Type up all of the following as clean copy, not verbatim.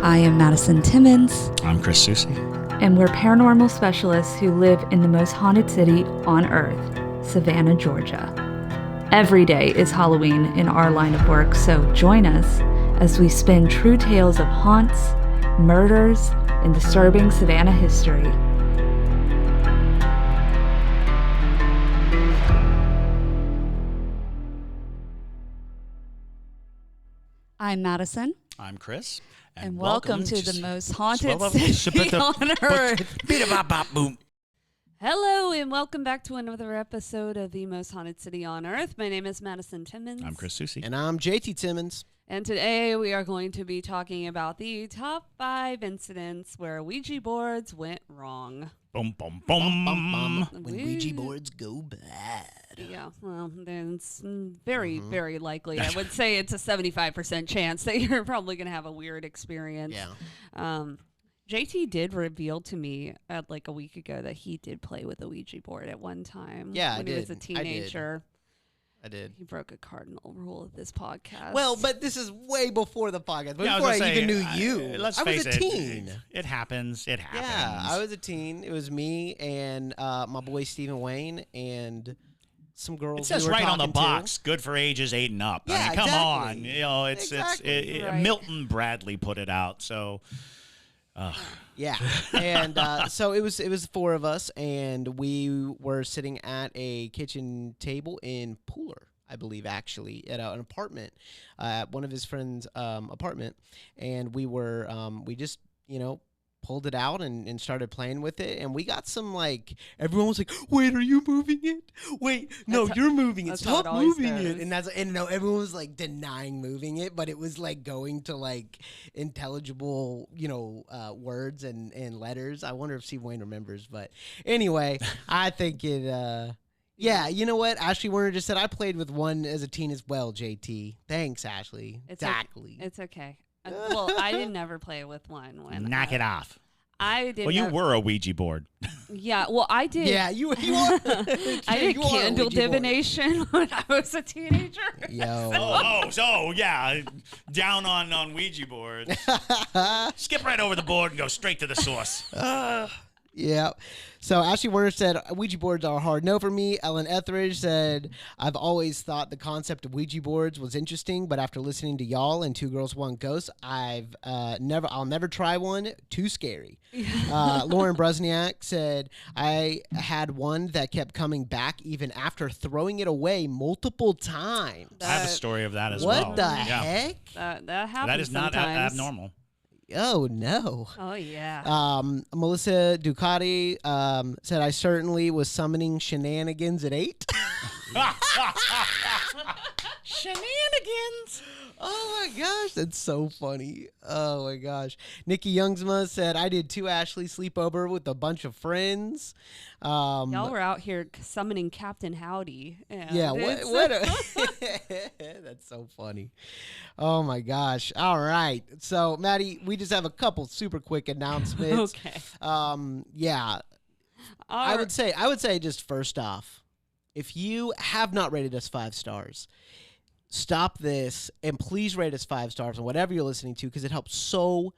I am Madison Timmons. I'm Chris Susi. And we're paranormal specialists who live in the most haunted city on earth, Savannah, Georgia. Every day is Halloween in our line of work, so join us as we spin true tales of haunts, murders, and disturbing Savannah history. I'm Madison. I'm Chris. And welcome to the most haunted city on earth. Hello, and welcome back to another episode of the most haunted city on earth. My name is Madison Timmons. I'm Chris Susi. And I'm JT Timmons. And today we are going to be talking about the top 5 incidents where Ouija boards went wrong. Boom, boom, boom. When Ouija boards go bad. Yeah, well, then it's very, very likely. I would say it's a 75% chance that you're probably going to have a weird experience. Yeah. JT did reveal to me like a week ago that he did play with a Ouija board at one time. Yeah, when he was a teenager. I did. He broke a cardinal rule of this podcast. Well, but this is way before the podcast. Yeah, before I even knew you. Let's face it. Teen. It happens. It happens. Yeah, I was a teen. It was me and my boy Stephen Wayne and some girls. It says right on the box, good for ages 8 and up. Yeah, I mean, come exactly. on. You know, it's Right. Milton Bradley put it out. So, yeah, and so it was 4 of us, and we were sitting at a kitchen table in Pooler, I believe, actually, at an apartment, at one of his friends' apartment, and we were we just pulled it out and started playing with it, and we got some, like, everyone was like, wait, are you moving it? Wait, no, you're moving it. Stop moving it. And everyone was like denying moving it, but it was like going to like intelligible, words and letters. I wonder if Steve Wayne remembers, but anyway, I think it, yeah, you know what? Ashley Werner just said I played with one as a teen as well, JT. Thanks, Ashley. Exactly. It's okay. Well, I didn't never play with one. knock it off. I did. Well, you were a Ouija board. Yeah, well, I did. Yeah, you are. I did candle divination when I was a teenager. Yo. So yeah, down on Ouija boards. Skip right over the board and go straight to the source. Yeah. So Ashley Werner said, Ouija boards are a hard no for me. Ellen Etheridge said, I've always thought the concept of Ouija boards was interesting, but after listening to y'all and Two Girls, One Ghost, I'll never try one. Too scary. Lauren Brusniak said, I had one that kept coming back even after throwing it away multiple times. I have a story of that as well. What the heck? That happens. That is not sometimes. abnormal. Oh, no. Oh, yeah. Melissa Ducati said, I certainly was summoning shenanigans at 8. Shenanigans. Oh, my gosh. That's so funny. Oh, my gosh. Nikki Youngsma said, I did 2 Ashley sleepover with a bunch of friends. Y'all were out here summoning Captain Howdy. Yeah, that's so funny. Oh, my gosh. All right. So, Maddie, we just have a couple super quick announcements. Okay. Yeah. I would say just first off, if you have not rated us 5 stars, stop this and please rate us 5 stars on whatever you're listening to, because it helps so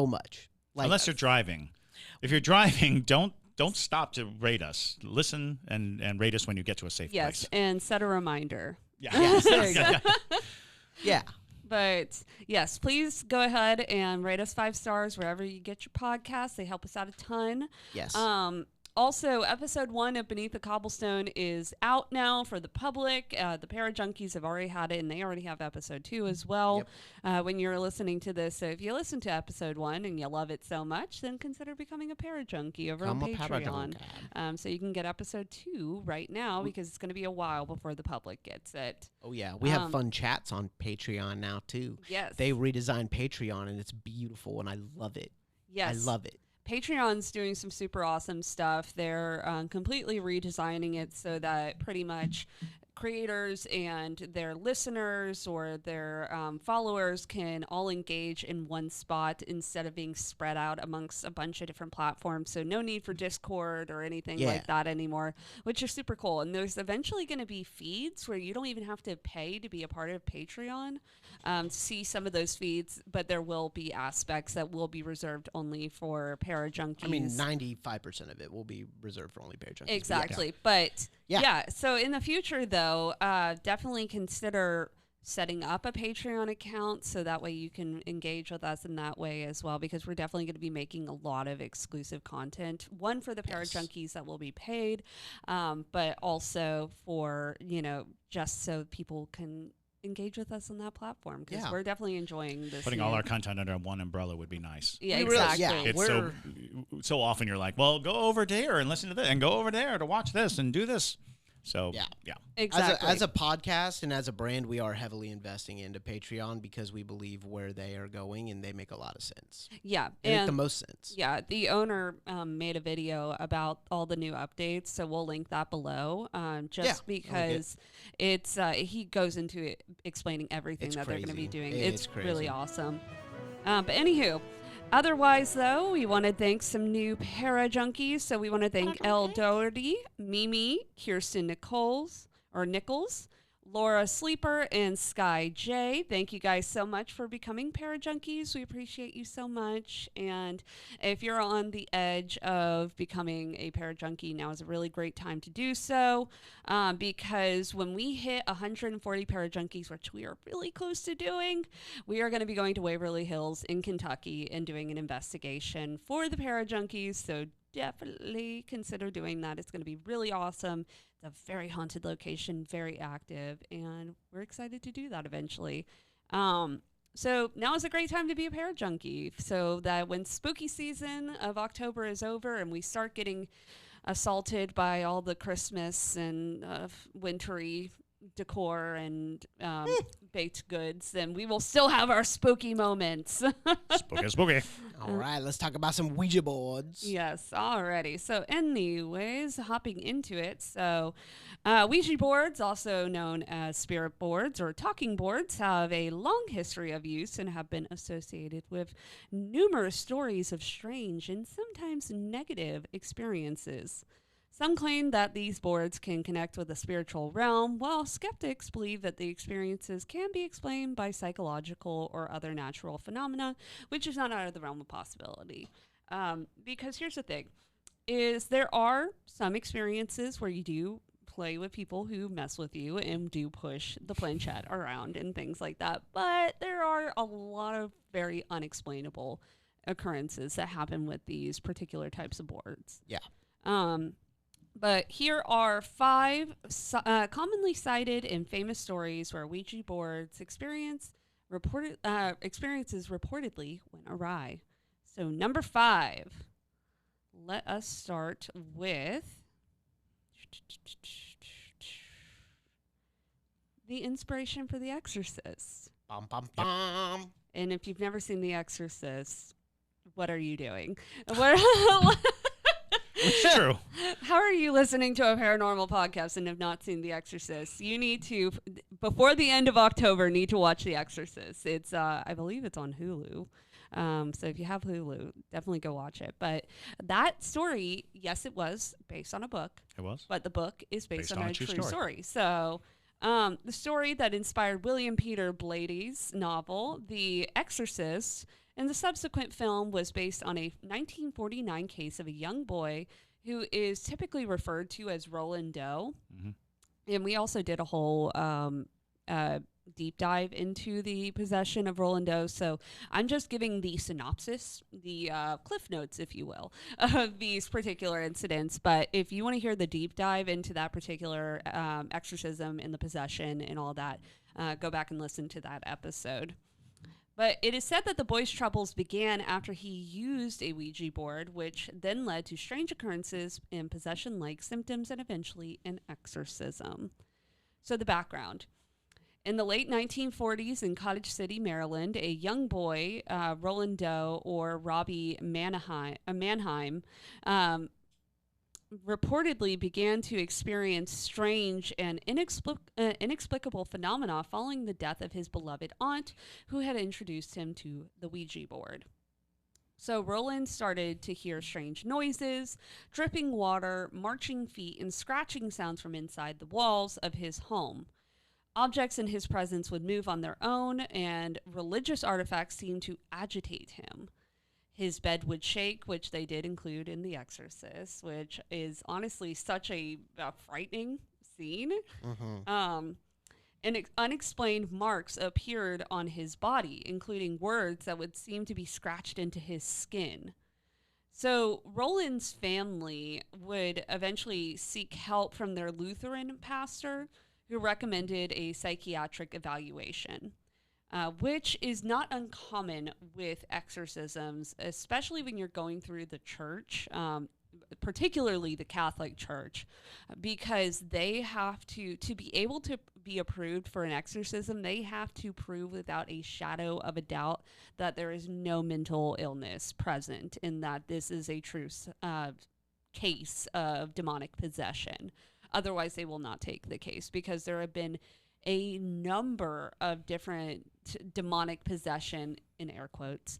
much. Unless you're driving. If you're driving, don't stop to rate us. Listen and rate us when you get to a safe place. Yes, and set a reminder. Yeah. Yes, there you go. Yeah. But yes, please go ahead and rate us 5 stars wherever you get your podcasts. They help us out a ton. Yes. Also, episode 1 of Beneath the Cobblestone is out now for the public. The Para Junkies have already had it, and they already have episode 2 as well. Yep. When you're listening to this, so if you listen to episode 1 and you love it so much, then consider becoming a Para Junkie over on Patreon. So you can get episode 2 right now, because it's going to be a while before the public gets it. Oh, yeah. We have fun chats on Patreon now, too. Yes. They redesigned Patreon, and it's beautiful, and I love it. Yes. I love it. Patreon's doing some super awesome stuff. They're completely redesigning it so that pretty much creators and their listeners or their followers can all engage in one spot instead of being spread out amongst a bunch of different platforms. So no need for Discord or anything like that anymore, which is super cool. And there's eventually going to be feeds where you don't even have to pay to be a part of Patreon to see some of those feeds, but there will be aspects that will be reserved only for Parajunkies. I mean, 95% of it will be reserved for only Parajunkies. Exactly. But so in the future, though, definitely consider setting up a Patreon account so that way you can engage with us in that way as well, because we're definitely going to be making a lot of exclusive content, one for the Parajunkies that will be paid, but also for, just so people can engage with us on that platform, because we're definitely enjoying this. Putting all our content under one umbrella would be nice. Yeah, exactly. It's so often you're like, well, go over there and listen to this, and go over there to watch this and do this. So exactly. As a podcast and as a brand, we are heavily investing into Patreon because we believe where they are going and they make a lot of sense. Yeah, they make the most sense. Yeah, the owner made a video about all the new updates, so we'll link that below. Because it's he goes into it explaining everything that they're going to be doing. It's really awesome. But anywho. Otherwise, though, we want to thank some new Parajunkies. So we want to thank Elle Doherty, Mimi, Kirsten Nichols, Laura Sleeper, and Sky J. Thank you guys so much for becoming Parajunkies. We appreciate you so much. And if you're on the edge of becoming a Parajunkie, now is a really great time to do so, because when we hit 140 Parajunkies, which we are really close to doing, we are going to be going to Waverly Hills in Kentucky and doing an investigation for the Parajunkies. So definitely consider doing that. It's going to be really awesome. It's a very haunted location, very active, and we're excited to do that eventually. So now is a great time to be a Parajunkie, so that when spooky season of October is over and we start getting assaulted by all the Christmas and wintry decor and baked goods, then we will still have our spooky moments. Spooky. All right, let's talk about some Ouija boards. Yes, alrighty. So anyways, hopping into it. So Ouija boards, also known as spirit boards or talking boards, have a long history of use and have been associated with numerous stories of strange and sometimes negative experiences. Some claim that these boards can connect with the spiritual realm, while skeptics believe that the experiences can be explained by psychological or other natural phenomena, which is not out of the realm of possibility. Because here's the thing, is there are some experiences where you do play with people who mess with you and do push the planchette around and things like that, but there are a lot of very unexplainable occurrences that happen with these particular types of boards. Yeah. But here are 5 commonly cited and famous stories where Ouija boards experiences reportedly went awry. So number 5, let us start with the inspiration for The Exorcist. Bum, bum, bum. And if you've never seen The Exorcist, what are you doing? It's true. How are you listening to a paranormal podcast and have not seen The Exorcist? You need to, before the end of October, need to watch The Exorcist. It's, I believe it's on Hulu. So if you have Hulu, definitely go watch it. But that story, yes, it was based on a book. It was. But the book is based on a true story. So the story that inspired William Peter Blady's novel, The Exorcist, and the subsequent film was based on a 1949 case of a young boy who is typically referred to as Roland Doe. Mm-hmm. And we also did a whole deep dive into the possession of Roland Doe. So I'm just giving the synopsis, the cliff notes, if you will, of these particular incidents. But if you want to hear the deep dive into that particular exorcism and the possession and all that, go back and listen to that episode. But it is said that the boy's troubles began after he used a Ouija board, which then led to strange occurrences and possession-like symptoms and eventually an exorcism. So the background. In the late 1940s in Cottage City, Maryland, a young boy, Roland Doe or Robbie Mannheim, reportedly began to experience strange and inexplicable phenomena following the death of his beloved aunt, who had introduced him to the Ouija board. So Roland started to hear strange noises, dripping water, marching feet, and scratching sounds from inside the walls of his home. Objects in his presence would move on their own, and religious artifacts seemed to agitate him. His bed would shake, which they did include in The Exorcist, which is honestly such a frightening scene. Mm-hmm. And unexplained marks appeared on his body, including words that would seem to be scratched into his skin. So Roland's family would eventually seek help from their Lutheran pastor, who recommended a psychiatric evaluation, which is not uncommon with exorcisms, especially when you're going through the church, particularly the Catholic Church, because they have to be able to be approved for an exorcism, they have to prove without a shadow of a doubt that there is no mental illness present and that this is a true case of demonic possession. Otherwise, they will not take the case, because there have been a number of different demonic possession, in air quotes,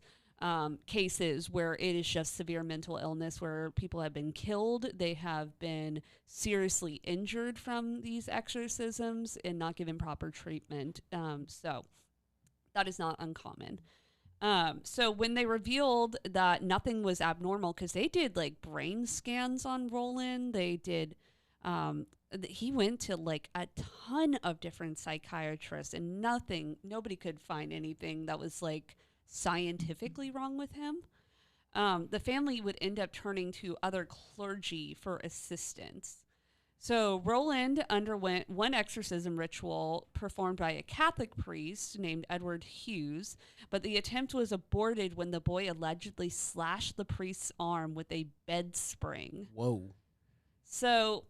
cases where it is just severe mental illness, where people have been killed, they have been seriously injured from these exorcisms and not given proper treatment. So that is not uncommon. So when they revealed that nothing was abnormal, because they did like brain scans on Roland, they did, he went to like a ton of different psychiatrists, and nobody could find anything that was like scientifically wrong with him. The family would end up turning to other clergy for assistance. So Roland underwent one exorcism ritual performed by a Catholic priest named Edward Hughes, but the attempt was aborted when the boy allegedly slashed the priest's arm with a bed spring. Whoa. So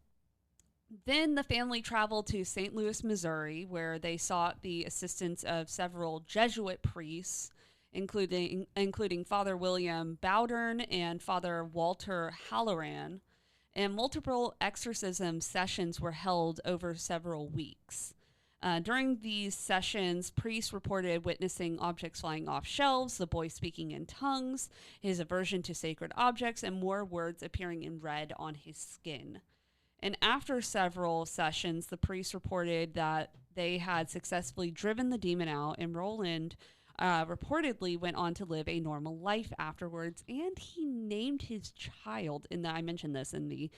then the family traveled to St. Louis, Missouri, where they sought the assistance of several Jesuit priests, including Father William Bowdern and Father Walter Halloran, and multiple exorcism sessions were held over several weeks. During these sessions, priests reported witnessing objects flying off shelves, the boy speaking in tongues, his aversion to sacred objects, and more words appearing in red on his skin. And after several sessions, the priests reported that they had successfully driven the demon out, and Roland reportedly went on to live a normal life afterwards, and he named his child, I mentioned this in the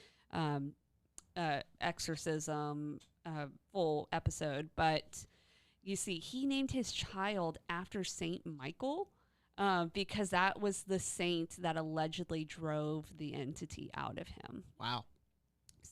exorcism full episode, but you see, he named his child after Saint Michael, because that was the saint that allegedly drove the entity out of him. Wow.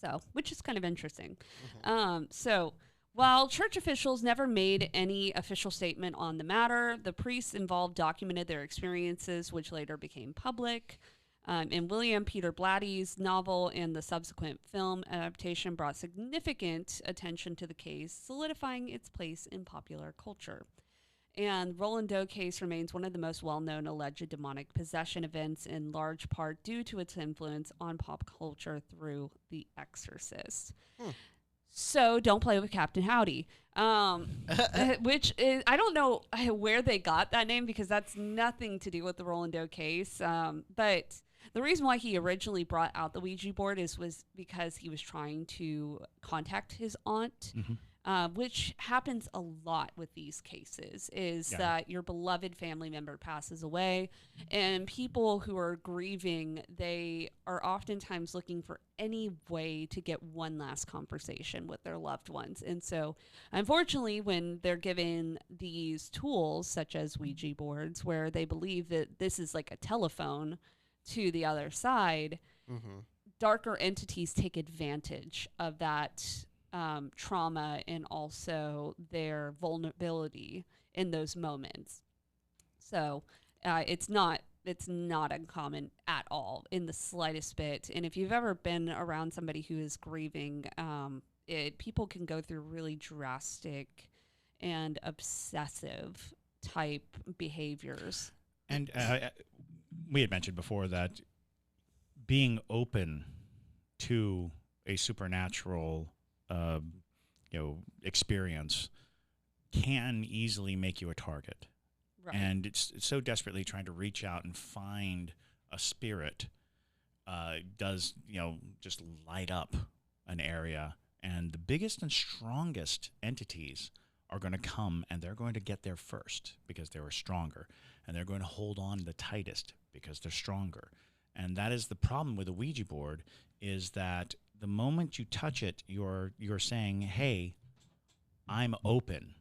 So, which is kind of interesting. Mm-hmm. While church officials never made any official statement on the matter, the priests involved documented their experiences, which later became public. And William Peter Blatty's novel and the subsequent film adaptation brought significant attention to the case, solidifying its place in popular culture. And Roland Doe case remains one of the most well-known alleged demonic possession events, in large part due to its influence on pop culture through The Exorcist. So don't play with Captain Howdy, which is, I don't know where they got that name, because that's nothing to do with the Roland Doe case. But the reason why he originally brought out the Ouija board was because he was trying to contact his aunt, which happens a lot with these cases, that your beloved family member passes away, and people who are grieving, they are oftentimes looking for any way to get one last conversation with their loved ones. And so, unfortunately, when they're given these tools, such as Ouija boards, where they believe that this is like a telephone to the other side, darker entities take advantage of that trauma and also their vulnerability in those moments. So it's not uncommon at all, in the slightest bit. And if you've ever been around somebody who is grieving, people can go through really drastic and obsessive type behaviors. And we had mentioned before that being open to a supernatural, experience can easily make you a target. Right. And it's so desperately trying to reach out and find a spirit does, just light up an area. And the biggest and strongest entities are going to come, and they're going to get there first because they were stronger. And they're going to hold on the tightest because they're stronger. And that is the problem with a Ouija board, is that the moment you touch it, you're saying, hey, I'm open.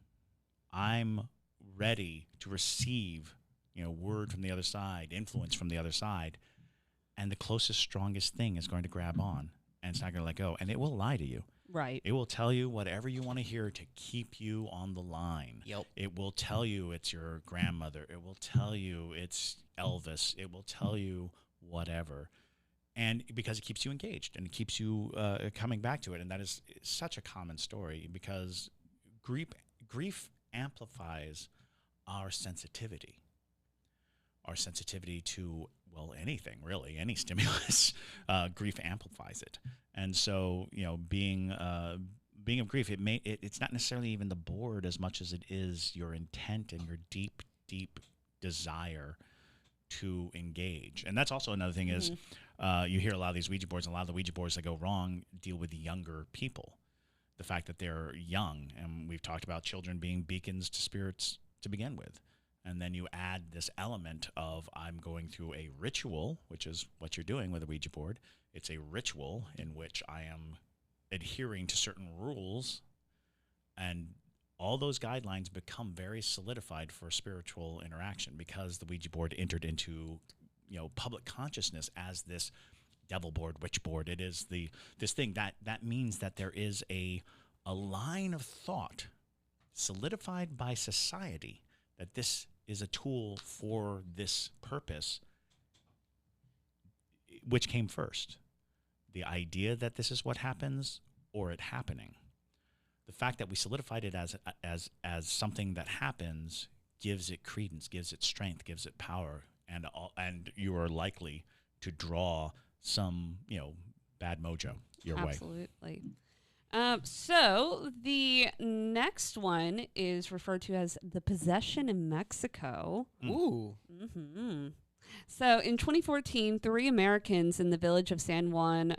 I'm ready to receive, word from the other side, influence from the other side. And the closest, strongest thing is going to grab on, and it's not going to let go. And it will lie to you. Right. It will tell you whatever you want to hear to keep you on the line. Yep. It will tell you it's your grandmother. It will tell you it's Elvis. It will tell you whatever. And because it keeps you engaged and it keeps you coming back to it. And that is such a common story, because grief amplifies our sensitivity to, well, anything really, any stimulus. Grief amplifies it. And so, being of grief, it's not necessarily even the board as much as it is your intent and your deep, deep desire to engage. And that's also another thing is you hear a lot of these Ouija boards, and a lot of the Ouija boards that go wrong deal with younger people. The fact that they're young, and we've talked about children being beacons to spirits to begin with. And then you add this element of, I'm going through a ritual, which is what you're doing with a Ouija board. It's a ritual in which I am adhering to certain rules, and all those guidelines become very solidified for spiritual interaction, because the Ouija board entered into, public consciousness as this devil board, witch board. It is this thing that means that there is a line of thought solidified by society that this is a tool for this purpose. Which came first? The idea that this is what happens, or it happening? The fact that we solidified it as something that happens gives it credence, gives it strength, gives it power, and you are likely to draw some, bad mojo your way. Absolutely. So the next one is referred to as the possession in Mexico. Ooh. Mm-hmm. So in 2014, 3 Americans in the village of San Juan,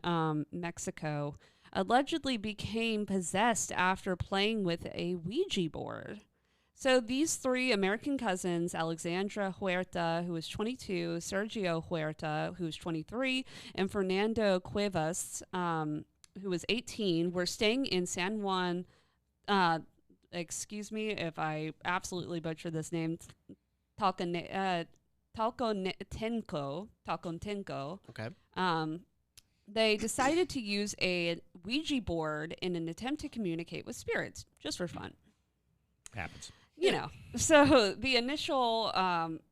Mexico, allegedly became possessed after playing with a Ouija board. So these 3 American cousins, Alexandra Huerta, who was 22, Sergio Huerta, who was 23, and Fernando Cuevas, who was 18, were staying in San Juan, excuse me if I absolutely butcher this name, Talcotenco. Okay. They decided to use a Ouija board in an attempt to communicate with spirits, just for fun. Happens. So the initial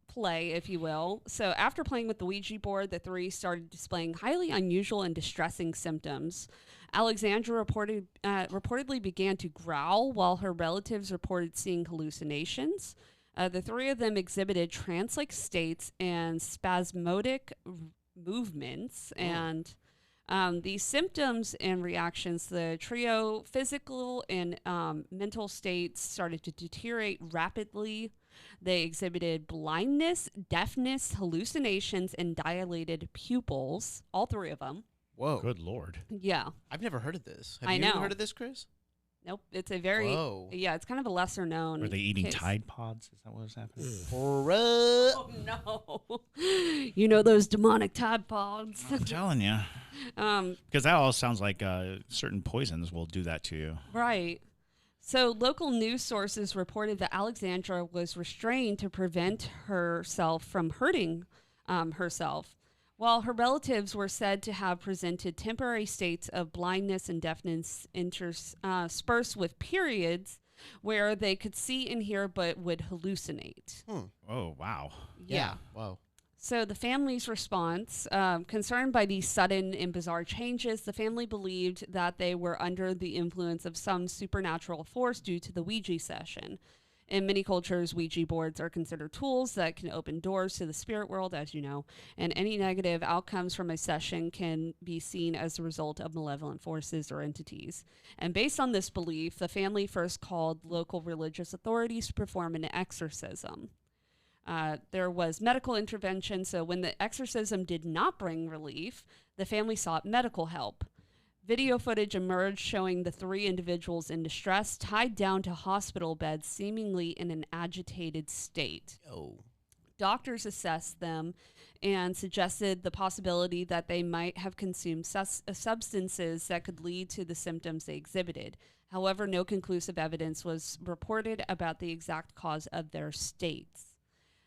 play, if you will. So after playing with the Ouija board, the 3 started displaying highly unusual and distressing symptoms. Alexandra reportedly began to growl, while her relatives reported seeing hallucinations. The 3 of them exhibited trance-like states and spasmodic movements. And these symptoms and reactions, the trio physical and mental states started to deteriorate rapidly. They exhibited blindness, deafness, hallucinations, and dilated pupils, all 3 of them. Whoa. Good Lord. Yeah. I've never heard of this. I Have know. you heard of this, Chris? Nope. It's a very, Whoa. yeah, it's kind of a lesser known. Are they eating case. Tide Pods? Is that what was happening? Oh, no. You know those demonic Tide Pods. I'm telling you. Because that all sounds like certain poisons will do that to you. Right. So local news sources reported that Alexandra was restrained to prevent herself from hurting herself, while her relatives were said to have presented temporary states of blindness and deafness interspersed with periods where they could see and hear but would hallucinate. Oh, wow. Yeah. Wow. So the family's response, concerned by these sudden and bizarre changes, the family believed that they were under the influence of some supernatural force due to the Ouija session. In many cultures, Ouija boards are considered tools that can open doors to the spirit world, as you know, and any negative outcomes from a session can be seen as a result of malevolent forces or entities. And based on this belief, the family first called local religious authorities to perform an exorcism. There was medical intervention, so when the exorcism did not bring relief, the family sought medical help. Video footage emerged showing the 3 individuals in distress, tied down to hospital beds, seemingly in an agitated state. Oh. Doctors assessed them and suggested the possibility that they might have consumed substances that could lead to the symptoms they exhibited. However, no conclusive evidence was reported about the exact cause of their states.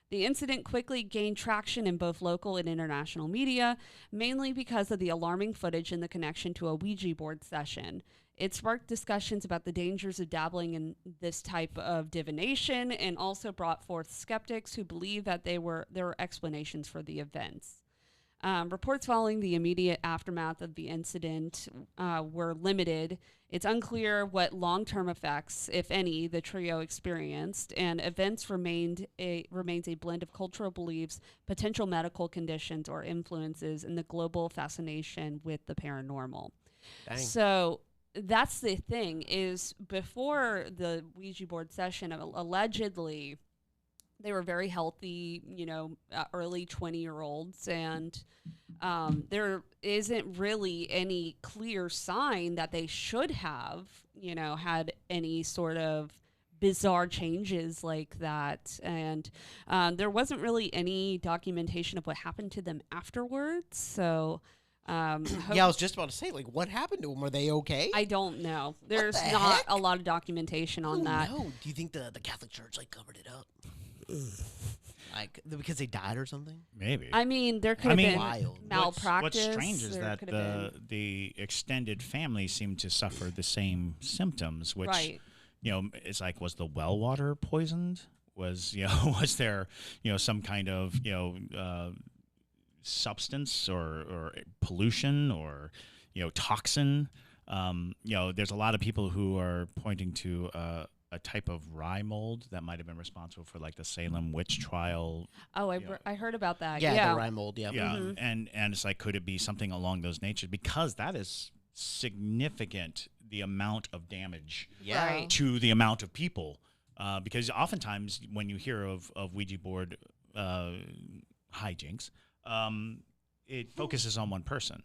The incident quickly gained traction in both local and international media, mainly because of the alarming footage in the connection to a Ouija board session. It sparked discussions about the dangers of dabbling in this type of divination and also brought forth skeptics who believed that there were explanations for the events. Reports following the immediate aftermath of the incident were limited. It's unclear what long-term effects, if any, the trio experienced, and events remains a blend of cultural beliefs, potential medical conditions, or influences in the global fascination with the paranormal. Dang. So that's the thing, is before the Ouija board session, allegedly, they were very healthy, early 20-year-olds, and there isn't really any clear sign that they should have, had any sort of bizarre changes like that. And there wasn't really any documentation of what happened to them afterwards. So, I was just about to say, what happened to them? Were they okay? I don't know. There's not a lot of documentation on that. No. Do you think the Catholic Church covered it up? Because they died or something? Maybe. I mean, there could have been wild. malpractice. What's strange is that the extended family seemed to suffer the same symptoms, which, right. It's like, was the well water poisoned? Was there, some kind of, substance or pollution or, toxin? There's a lot of people who are pointing to a type of rye mold that might have been responsible for the Salem witch trial. Oh, I heard about that. Yeah, the rye mold. Yeah. Yeah. Mm-hmm. And it's like, could it be something along those natures? Because that is significant, the amount of damage Right. to the amount of people. Because oftentimes when you hear of Ouija board hijinks, it focuses on one person.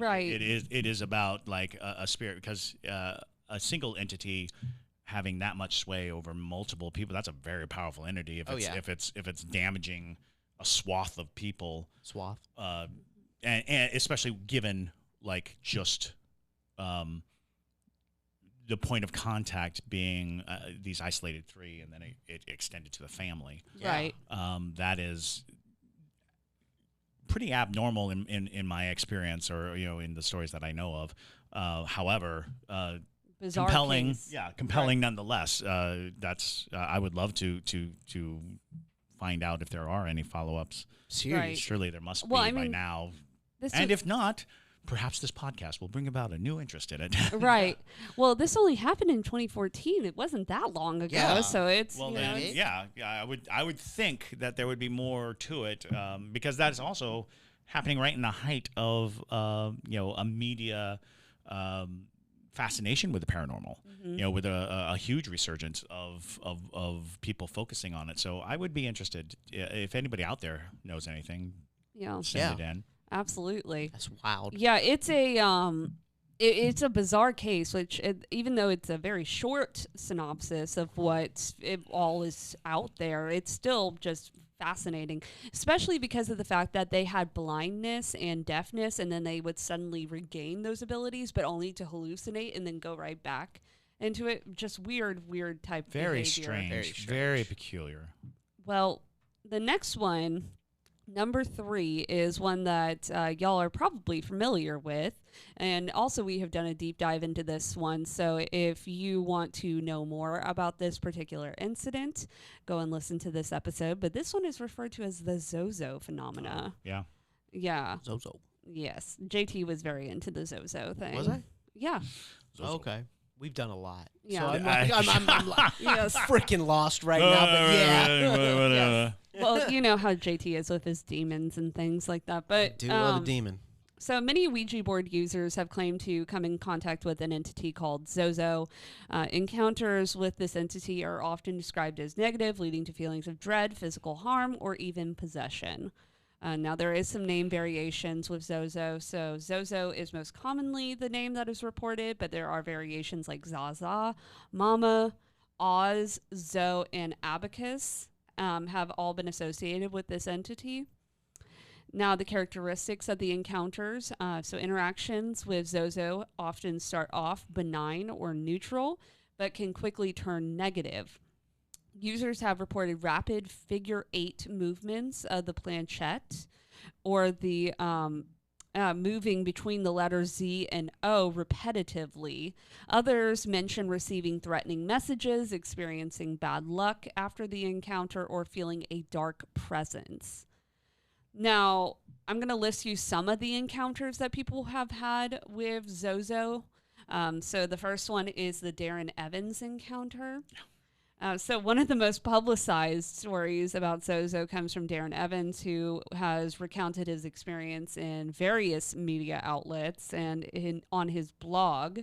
Right. It is about a spirit, because a single entity having that much sway over multiple people, that's a very powerful entity. If it's damaging a swath of people, and especially given just the point of contact being these isolated 3, and then it extended to the family. Right. That is pretty abnormal in my experience, or in the stories that I know of. However, Bizarre compelling, case. compelling nonetheless. That's I would love to find out if there are any follow-ups. Seriously, Right. Surely there must be Well, by now. And if not, perhaps this podcast will bring about a new interest in it. Right. Well, this only happened in 2014. It wasn't that long ago, Yeah. so it's I would think that there would be more to it, because that is also happening right in the height of a media fascination with the paranormal. Mm-hmm. With a huge resurgence of people focusing on it. So I would be interested if anybody out there knows anything. Send it in. Absolutely. That's wild. Yeah, it's it's a bizarre case, which even though it's a very short synopsis of what all is out there, it's still just fascinating, especially because of the fact that they had blindness and deafness, and then they would suddenly regain those abilities, but only to hallucinate and then go right back into it. Just weird type Very behavior. strange. Very peculiar. Well, the next one, number 3, is one that y'all are probably familiar with. And also we have done a deep dive into this one. So if you want to know more about this particular incident, go and listen to this episode. But this one is referred to as the Zozo phenomena. Yeah. Yeah. Zozo. Yes. JT was very into the Zozo thing. Was I? Yeah. Zozo. Okay. We've done a lot. Yeah. So I'm yes. freaking lost right now, but yeah. Yes. Well, you know how JT is with his demons and things like that. But I do love a demon. So many Ouija board users have claimed to come in contact with an entity called Zozo. Encounters with this entity are often described as negative, leading to feelings of dread, physical harm, or even possession. Now, there is some name variations with Zozo. So Zozo is most commonly the name that is reported, but there are variations like Zaza, Mama, Oz, Zo, and Abacus have all been associated with this entity. Now, the characteristics of the encounters. So interactions with Zozo often start off benign or neutral, but can quickly turn negative. Users have reported rapid figure 8 movements of the planchette, or the moving between the letters Z and O repetitively. Others mention receiving threatening messages, experiencing bad luck after the encounter, or feeling a dark presence. Now, I'm going to list you some of the encounters that people have had with Zozo. So the first one is the Darren Evans encounter. So one of the most publicized stories about Zozo comes from Darren Evans, who has recounted his experience in various media outlets and on his blog.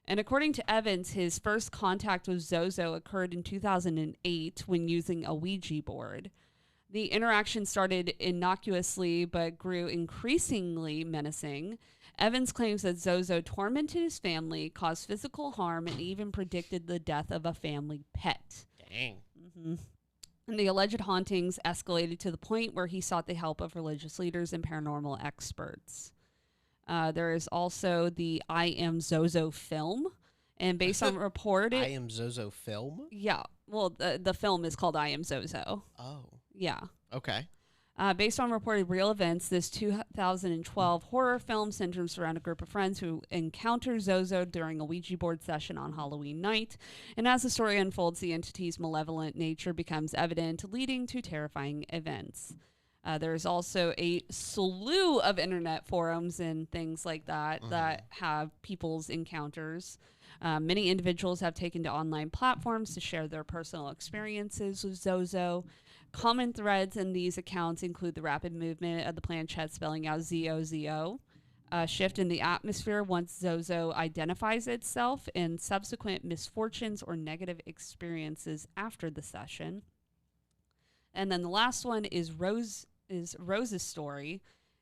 And according to Evans, his first contact with Zozo occurred in 2008 when using a Ouija board. The interaction started innocuously but grew increasingly menacing. Evans claims that Zozo tormented his family, caused physical harm, and even predicted the death of a family pet. Dang. Mm-hmm. And the alleged hauntings escalated to the point where he sought the help of religious leaders and paranormal experts. There is also the I Am Zozo film. And based on reported... I Am Zozo film? Yeah. Well, the film is called I Am Zozo. Oh. Yeah. Okay. Based on reported real events, this 2012 horror film centers around a group of friends who encounter Zozo during a Ouija board session on Halloween night. And as the story unfolds, the entity's malevolent nature becomes evident, leading to terrifying events. There's also a slew of internet forums and things like that that have people's encounters. Many individuals have taken to online platforms to share their personal experiences with Zozo. Common threads in these accounts include the rapid movement of the planchette spelling out Z-O-Z-O, a shift in the atmosphere once Zozo identifies itself, and subsequent misfortunes or negative experiences after the session. And then the last one is Rose's story.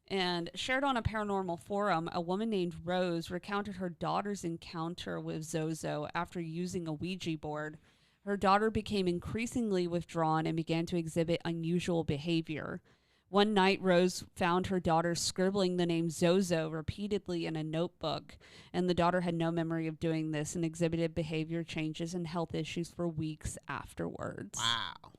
And shared on a paranormal forum, a woman named Rose recounted her daughter's encounter with Zozo after using a Ouija board. Her daughter became increasingly withdrawn and began to exhibit unusual behavior. One night, Rose found her daughter scribbling the name Zozo repeatedly in a notebook, and the daughter had no memory of doing this and exhibited behavior changes and health issues for weeks afterwards. Wow.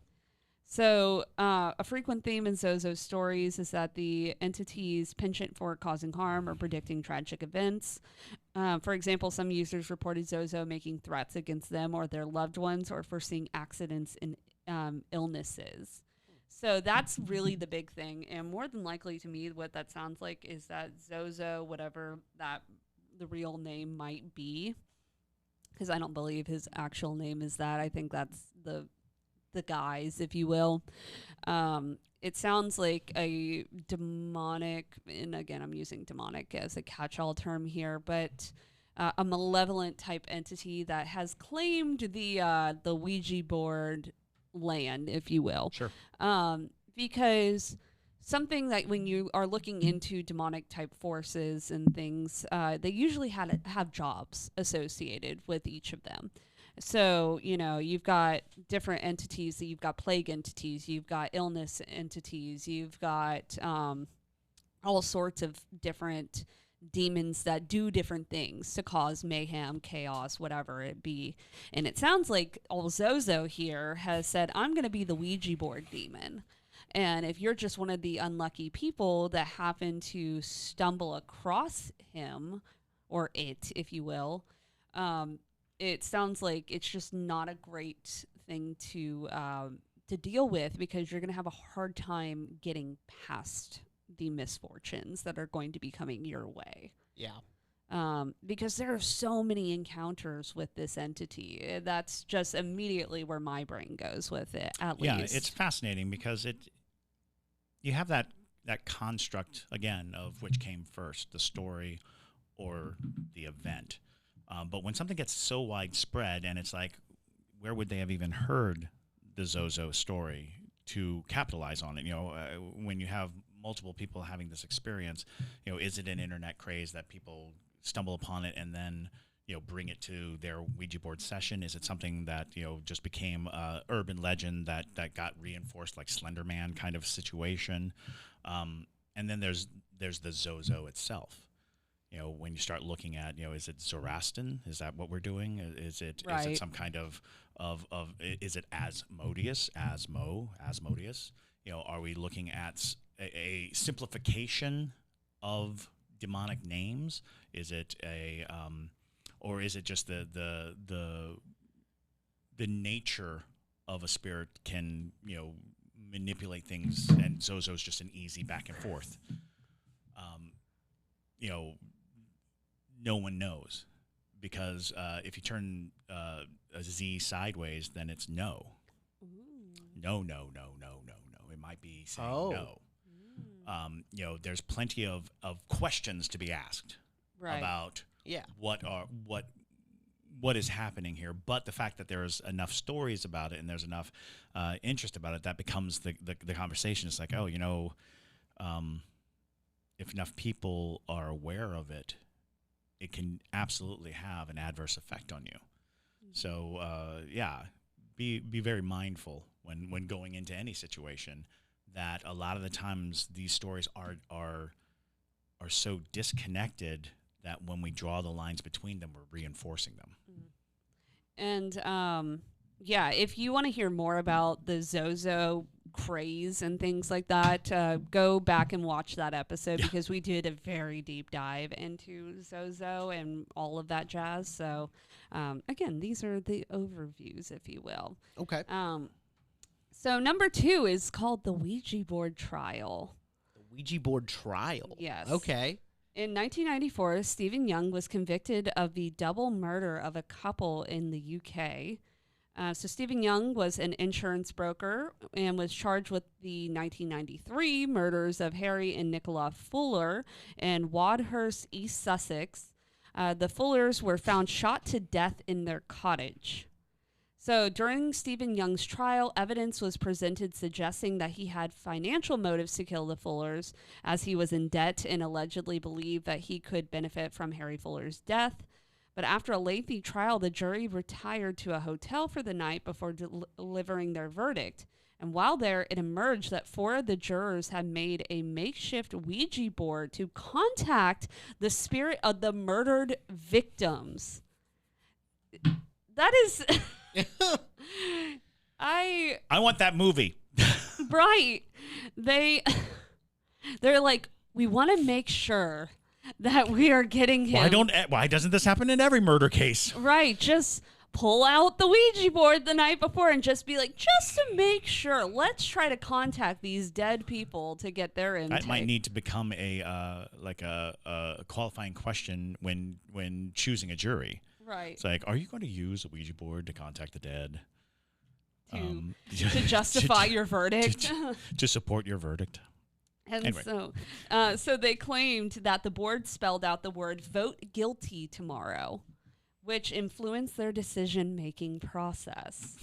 So a frequent theme in Zozo's stories is that the entity's penchant for causing harm or predicting tragic events. For example, some users reported Zozo making threats against them or their loved ones, or foreseeing accidents and illnesses. So that's really the big thing. And more than likely to me, what that sounds like is that Zozo, whatever that the real name might be, because I don't believe his actual name is that. I think that's the guise, if you will. It sounds like a demonic, and again, I'm using demonic as a catch-all term here, but a malevolent type entity that has claimed the Ouija board land, if you will. Sure. Because something that when you are looking into demonic type forces and things, they usually have jobs associated with each of them. So, you know, you've got different entities. You've got plague entities. You've got illness entities. You've got all sorts of different demons that do different things to cause mayhem, chaos, whatever it be. And it sounds like old Zozo here has said, I'm going to be the Ouija board demon. And if you're just one of the unlucky people that happen to stumble across him, or it, if you will, it sounds like it's just not a great thing to deal with, because you're going to have a hard time getting past the misfortunes that are going to be coming your way. Yeah. because there are so many encounters with this entity. That's just immediately where my brain goes with it, at least. Yeah, it's fascinating because you have that construct, again, of which came first, the story or the event. But when something gets so widespread, and it's like, where would they have even heard the Zozo story to capitalize on it? When you have multiple people having this experience, is it an internet craze that people stumble upon it and then bring it to their Ouija board session? Is it something that just became urban legend that got reinforced, like Slender Man kind of situation? And then there's the Zozo itself. When you start looking at, is it Zoroastrian? Is that what we're doing? Is it some kind of is it Asmodeus? Are we looking at a simplification of demonic names? Is it or is it just the nature of a spirit can manipulate things, and Zozo's just an easy back and forth? No one knows, because if you turn a Z sideways, then it's no. Ooh. No. It might be saying no. There's plenty of questions to be asked about what is happening here. But the fact that there's enough stories about it and there's enough interest about it, that becomes the conversation. It's like, if enough people are aware of it, it can absolutely have an adverse effect on you. So, be very mindful when going into any situation, that a lot of the times these stories are so disconnected that when we draw the lines between them, we're reinforcing them. And if you want to hear more about the Zozo craze and things like that, go back and watch that episode, because we did a very deep dive into Zozo and all of that jazz. So again, these are the overviews, if you will. Okay. So number 2 is called the Ouija board trial. The Ouija board trial? Yes. Okay. In 1994, Stephen Young was convicted of the double murder of a couple in the UK. So Stephen Young was an insurance broker and was charged with the 1993 murders of Harry and Nicola Fuller in Wadhurst, East Sussex. The Fullers were found shot to death in their cottage. So during Stephen Young's trial, evidence was presented suggesting that he had financial motives to kill the Fullers, as he was in debt and allegedly believed that he could benefit from Harry Fuller's death. But after a lengthy trial, the jury retired to a hotel for the night before delivering their verdict. And while there, it emerged that 4 of the jurors had made a makeshift Ouija board to contact the spirit of the murdered victims. That is... I want that movie. Right. They're like, we want to make sure that we are getting him. Why doesn't this happen in every murder case? Right. Just pull out the Ouija board the night before and just be like, just to make sure, let's try to contact these dead people to get their intake. That might need to become a qualifying question when choosing a jury. Right. It's like, are you going to use a Ouija board to contact the dead? To justify your verdict? To support your verdict. And anyway. So they claimed that the board spelled out the word "vote guilty tomorrow," which influenced their decision-making process.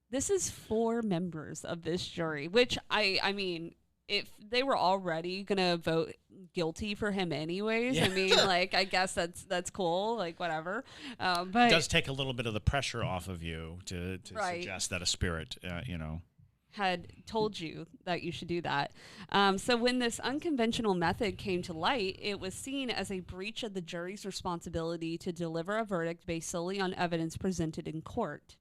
This is 4 members of this jury, which I mean, if they were already gonna vote guilty for him anyways, I mean, like, I guess that's cool, like, whatever. But it does take a little bit of the pressure off of you to suggest that a spirit, had told you that you should do that. So when this unconventional method came to light, it was seen as a breach of the jury's responsibility to deliver a verdict based solely on evidence presented in court.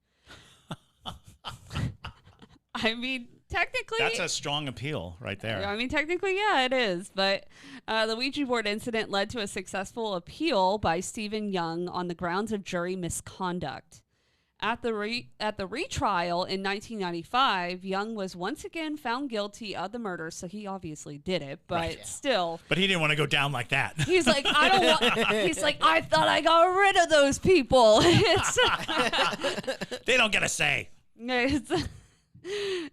I mean, technically... That's a strong appeal right there. I mean, technically, yeah, it is. But the Ouija board incident led to a successful appeal by Stephen Young on the grounds of jury misconduct. At the retrial in 1995, Young was once again found guilty of the murder, so he obviously did it, but still. But he didn't want to go down like that. He's like, he's like, I thought I got rid of those people. They don't get a say.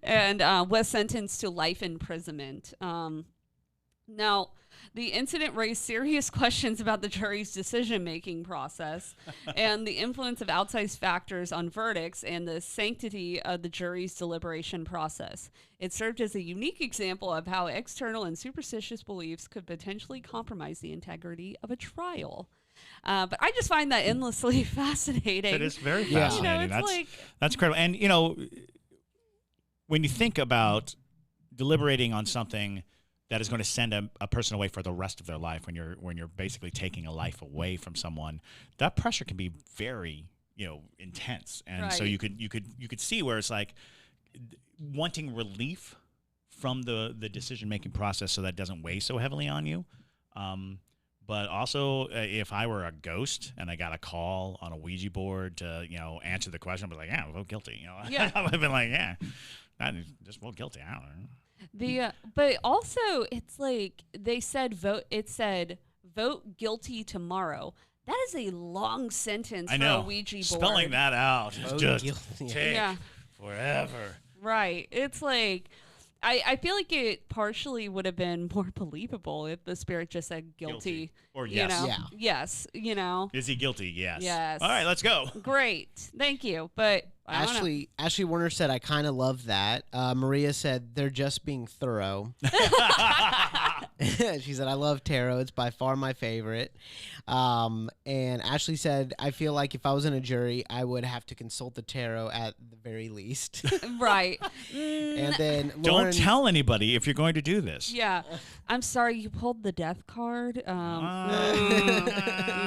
And was sentenced to life imprisonment. Now, the incident raised serious questions about the jury's decision-making process and the influence of outside factors on verdicts and the sanctity of the jury's deliberation process. It served as a unique example of how external and superstitious beliefs could potentially compromise the integrity of a trial. But I just find that endlessly fascinating. It is very fascinating. That's incredible. And, when you think about deliberating on something that is going to send a person away for the rest of their life, when you're basically taking a life away from someone, that pressure can be very, intense. And so you could see where it's like wanting relief from the decision-making process so that it doesn't weigh so heavily on you. But also, if I were a ghost and I got a call on a Ouija board to, answer the question, I'd be like, yeah, vote guilty. I would have been like, yeah, just vote guilty. I don't know. But also, it's like they said vote guilty tomorrow. That is a long sentence for a Ouija board. Spelling that out is just take forever. Right. It's like I feel like it partially would have been more believable if the spirit just said guilty. Or yes. Yes, Is he guilty? Yes. Yes. All right, let's go. Great. Thank you. But Ashley Warner said, I kind of love that. Maria said, they're just being thorough. She said, I love tarot. It's by far my favorite. And Ashley said, I feel like if I was in a jury, I would have to consult the tarot at the very least. Right. And then Lauren, don't tell anybody if you're going to do this. Yeah. I'm sorry, you pulled the death card.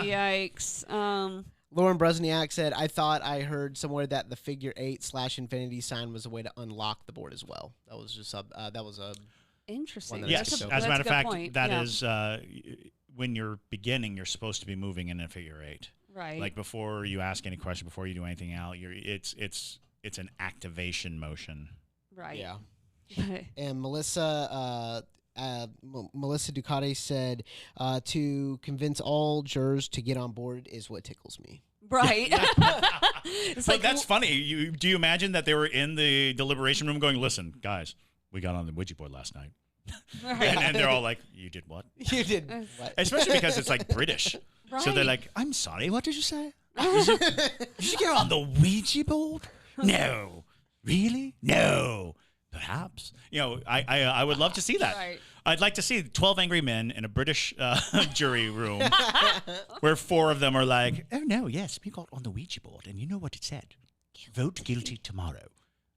Yikes. Lauren Brezniak said, I thought I heard somewhere that the figure 8/infinity sign was a way to unlock the board as well. That was just interesting. Yes, as a matter of fact, that is when you're beginning, you're supposed to be moving in a figure 8. Right. Like before you ask any question, before you do anything out, it's an activation motion. Right. Yeah. And Melissa Ducati said, to convince all jurors to get on board is what tickles me. Right. But that's funny. Do you imagine that they were in the deliberation room going, listen, guys, we got on the Ouija board last night. Right. and they're all like, you did what? You did what? Especially because it's like British. Right. So they're like, I'm sorry, what did you say? Did you get on the Ouija board? No. Really? No. Perhaps. I would love to see that. Right. I'd like to see 12 angry men in a British jury room where 4 of them are like, oh, no, yes, we got on the Ouija board, and you know what it said? Vote guilty tomorrow.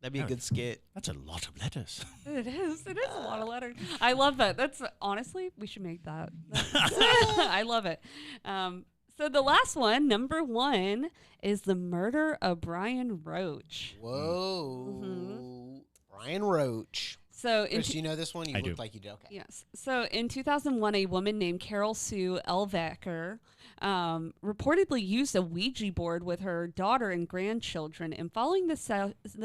That'd be a good skit. That's a lot of letters. It is. It is a lot of letters. I love that. Honestly, we should make that. I love it. So the last one, number 1, is the murder of Brian Roach. Whoa. Mm-hmm. Brian Roach. So, Chris, do you know this one? You look like you did. Okay. Yes. So, in 2001, a woman named Carol Sue Elvacker reportedly used a Ouija board with her daughter and grandchildren. And following the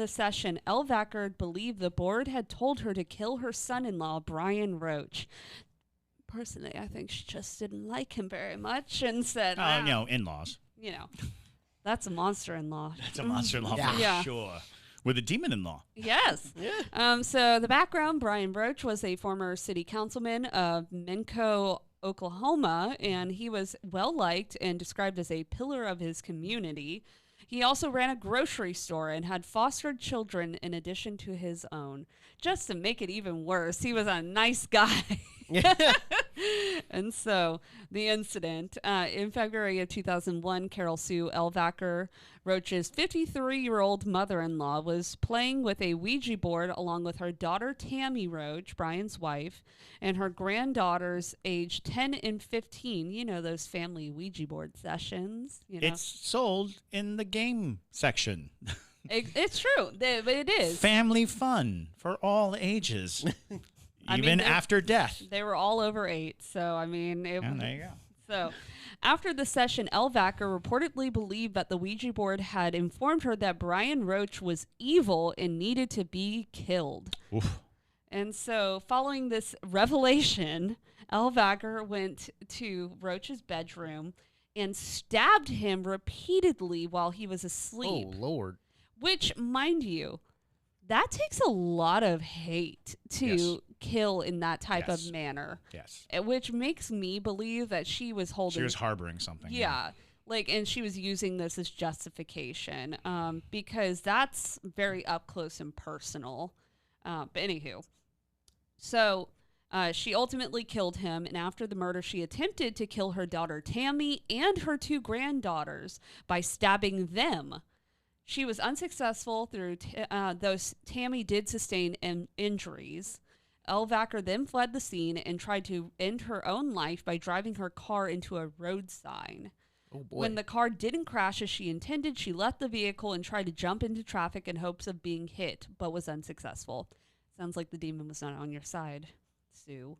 session, Elvacker believed the board had told her to kill her son-in-law, Brian Roach. Personally, I think she just didn't like him very much and said, in-laws. That's a monster-in-law. That's a monster-in-law for sure. With a demon-in-law. Yes. Yeah. So the background, Brian Roach was a former city councilman of Minco, Oklahoma, and he was well-liked and described as a pillar of his community. He also ran a grocery store and had fostered children in addition to his own. Just to make it even worse, he was a nice guy. And so the incident, in February of 2001, Carol Sue Elvacker, Roach's 53-year-old mother-in-law, was playing with a Ouija board along with her daughter Tammy Roach, Brian's wife, and her granddaughters aged 10 and 15. You know, those family Ouija board sessions. It's sold in the game section. It's true. It is. Family fun for all ages. Even after death. They were all over 8, so I mean... there you go. So, after the session, Elvacker reportedly believed that the Ouija board had informed her that Brian Roach was evil and needed to be killed. Oof. And so, following this revelation, Elvacker went to Roach's bedroom and stabbed him repeatedly while he was asleep. Oh, Lord. Which, mind you, that takes a lot of hate to kill in that type of manner. Yes. Which makes me believe that she was holding... She was harboring something. Yeah. And she was using this as justification because that's very up close and personal. But anywho. So she ultimately killed him, and after the murder, she attempted to kill her daughter Tammy and her 2 granddaughters by stabbing them. She was unsuccessful though Tammy did sustain injuries. Elvacker then fled the scene and tried to end her own life by driving her car into a road sign. Oh boy. When the car didn't crash as she intended, she left the vehicle and tried to jump into traffic in hopes of being hit, but was unsuccessful. Sounds like the demon was not on your side, Sue.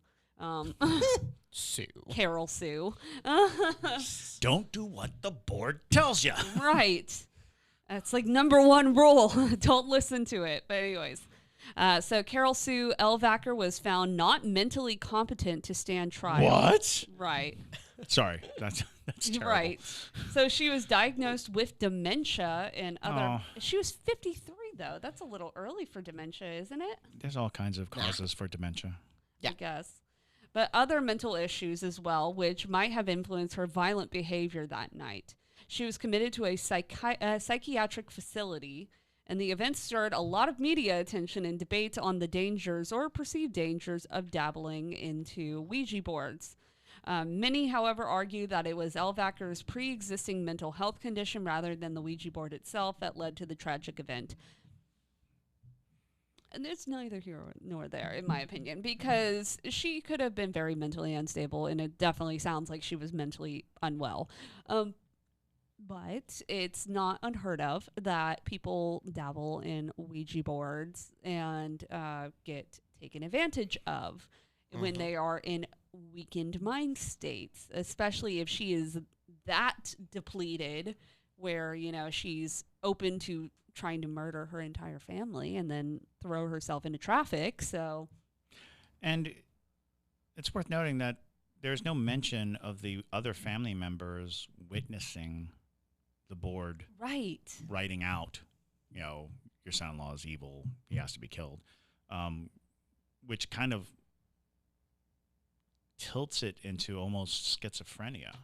Sue. Carol Sue. Don't do what the board tells you. Right. That's like number 1 rule. Don't listen to it. But anyways. So Carol Sue Elvacker was found not mentally competent to stand trial. What? Right. Sorry. That's terrible. Right. So she was diagnosed with dementia and other... She was 53, though. That's a little early for dementia, isn't it? There's all kinds of causes for dementia. I guess. But other mental issues as well, which might have influenced her violent behavior that night. She was committed to a psychiatric facility, and the event stirred a lot of media attention and debate on the dangers or perceived dangers of dabbling into Ouija boards. Many, however, argue that it was Elvacker's pre-existing mental health condition rather than the Ouija board itself that led to the tragic event. And it's neither here nor there, in my opinion, because she could have been very mentally unstable, and it definitely sounds like she was mentally unwell. But it's not unheard of that people dabble in Ouija boards and get taken advantage of when they are in weakened mind states, especially if she is that depleted where, she's open to trying to murder her entire family and then throw herself into traffic. So, and it's worth noting that there's no mention of the other family members witnessing the board writing out, your son-in-law is evil, he has to be killed, which kind of tilts it into almost schizophrenia,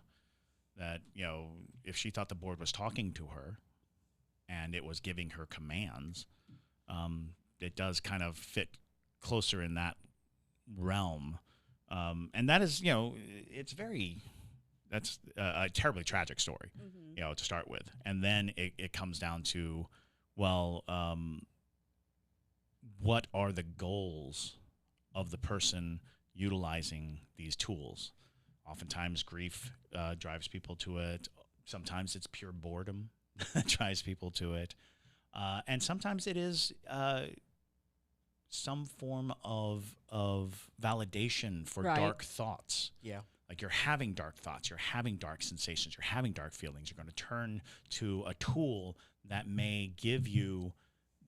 that, if she thought the board was talking to her and it was giving her commands, it does kind of fit closer in that realm. And that is, that's a terribly tragic story, to start with. And then it comes down to, well, what are the goals of the person utilizing these tools? Oftentimes grief drives people to it. Sometimes it's pure boredom that drives people to it. And sometimes it is some form of validation for dark thoughts. Yeah. Like you're having dark thoughts, you're having dark sensations, you're having dark feelings. You're going to turn to a tool that may give you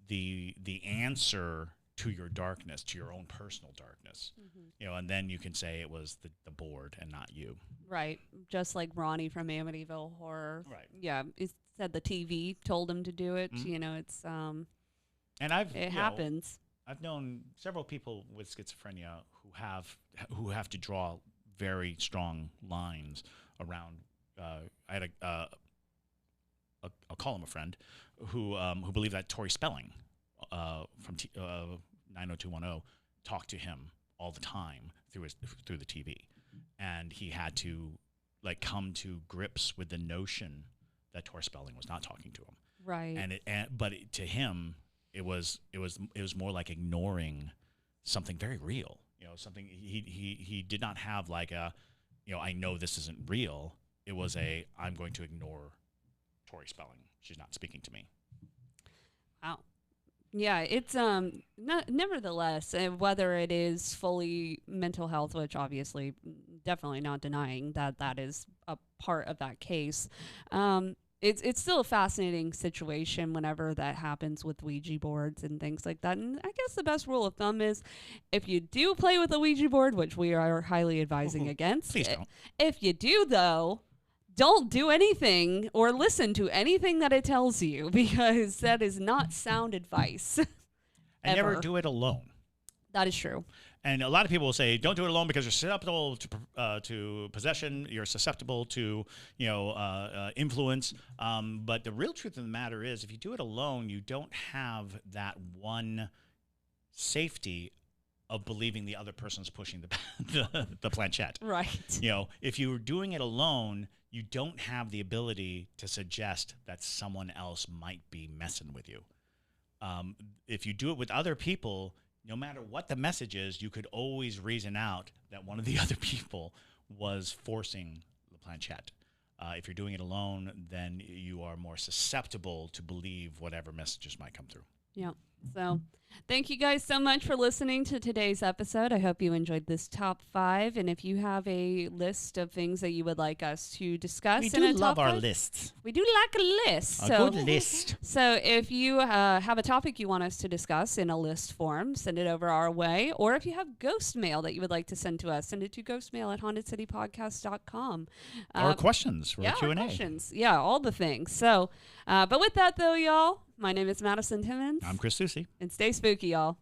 the answer to your darkness, to your own personal darkness. And then you can say it was the board and not you. Right. Just like Ronnie from Amityville Horror. Right. Yeah. It said the TV told him to do it. It's and it happens. I've known several people with schizophrenia who have to draw very strong lines around. I had I'll call him a friend who believed that Tori Spelling from 90210 talked to him all the time through the TV, and he had to come to grips with the notion that Tori Spelling was not talking to him. Right. But to him, it was more like ignoring something very real. Something he did not have I know this isn't real. It was I'm going to ignore Tori Spelling. She's not speaking to me. Wow. Yeah, it's nevertheless, whether it is fully mental health, which obviously definitely not denying that that is a part of that case. It's still a fascinating situation whenever that happens with Ouija boards and things like that. And I guess the best rule of thumb is if you do play with a Ouija board, which we are highly advising against. Please don't. If you do, though, don't do anything or listen to anything that it tells you, because that is not sound advice. And never do it alone. That is true. And a lot of people will say, don't do it alone because you're susceptible to possession. You're susceptible to, influence. But the real truth of the matter is, if you do it alone, you don't have that one safety of believing the other person's pushing the planchette. Right. If you're doing it alone, you don't have the ability to suggest that someone else might be messing with you. If you do it with other people, no matter what the message is, you could always reason out that one of the other people was forcing the planchette. If you're doing it alone, then you are more susceptible to believe whatever messages might come through. Yeah. So thank you guys so much for listening to today's episode. I hope you enjoyed this top 5. And if you have a list of things that you would like us to discuss, we do love our lists. We do like a list. A good list. So if you have a topic you want us to discuss in a list form, send it over our way. Or if you have ghost mail that you would like to send to us, send it to ghostmail@hauntedcitypodcast.com. Or questions for Q&A. Or questions. Yeah, all the things. So, but with that though, y'all, my name is Madison Timmons. I'm Chris Susi. And stay spooky, y'all.